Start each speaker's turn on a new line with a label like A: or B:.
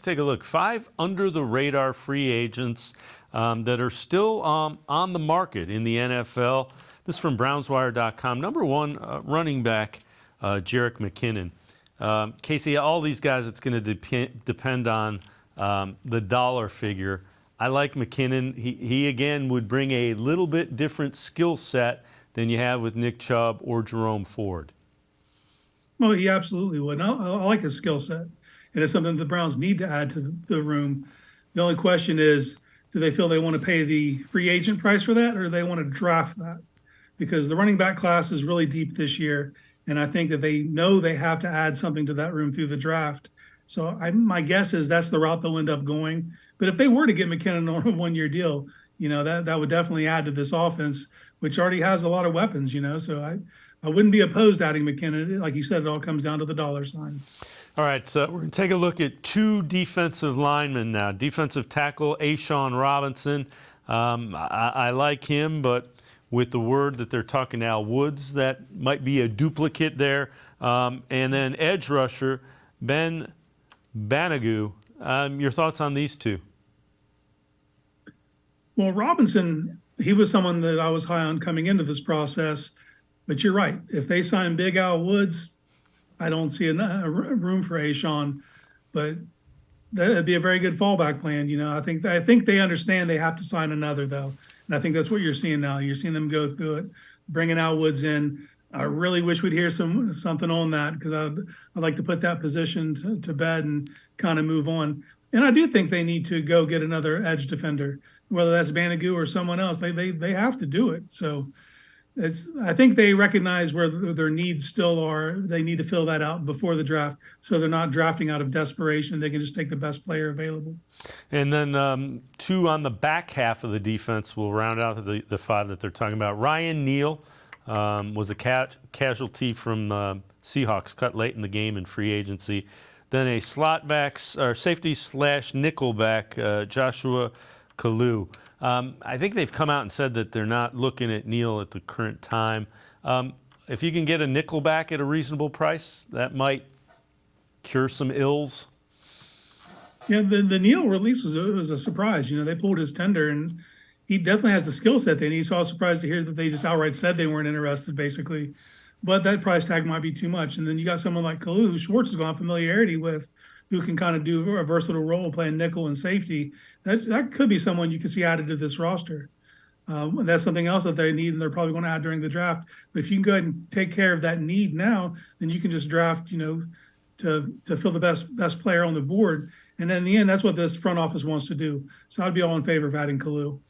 A: Take a look. 5 under-the-radar free agents that are still on the market in the NFL. This is from BrownsWire.com. Number 1, running back Jerick McKinnon. Casey, all these guys, it's going to depend on the dollar figure. I like McKinnon. He again would bring a little bit different skill set than you have with Nick Chubb or Jerome Ford.
B: Well, he absolutely would. I like his skill set. It is something the Browns need to add to the room. The only question is, do they feel they want to pay the free agent price for that, or do they want to draft that? Because the running back class is really deep this year, and I think that they know they have to add something to that room through the draft. So my guess is that's the route they'll end up going. But if they were to get McKinnon on a one-year deal, that would definitely add to this offense, which already has a lot of weapons. So I wouldn't be opposed to adding McKinnon. Like you said, it all comes down to the dollar sign.
A: All right, so we're going to take a look at 2 defensive linemen now. Defensive tackle, A'Shawn Robinson. I like him, but with the word that they're talking to Al Woods, that might be a duplicate there. And then edge rusher, Ben Banogu. Your thoughts on these 2?
B: Well, Robinson, he was someone that I was high on coming into this process. But you're right. If they sign Big Al Woods, I don't see a room for A'Shawn, but that'd be a very good fallback plan. I think they understand they have to sign another, though, and I think that's what you're seeing now. You're seeing them go through it, bringing Al Woods in. I really wish we'd hear something on that, because I'd like to put that position to bed and kind of move on. And I do think they need to go get another edge defender, whether that's Banogu or someone else. They have to do it. So. I think they recognize where their needs still are. They need to fill that out before the draft, so they're not drafting out of desperation. They can just take the best player available.
A: And then 2 on the back half of the defense will round out the 5 that they're talking about. Ryan Neal was a casualty from Seahawks, cut late in the game in free agency. Then a slot back or safety / nickel back, Joshua Kalu. I think they've come out and said that they're not looking at Neal at the current time. If you can get a nickel back at a reasonable price, that might cure some ills.
B: Yeah, the Neal release was a surprise. They pulled his tender, and he definitely has the skill set they need. So I was surprised to hear that they just outright said they weren't interested, basically. But that price tag might be too much. And then you got someone like Kalu, who Schwartz has gone familiarity with, who can kind of do a versatile role playing nickel and safety. That could be someone you can see added to this roster. That's something else that they need, and they're probably going to add during the draft. But if you can go ahead and take care of that need now, then you can just draft, to fill the best player on the board. And then in the end, that's what this front office wants to do. So I'd be all in favor of adding Kalu.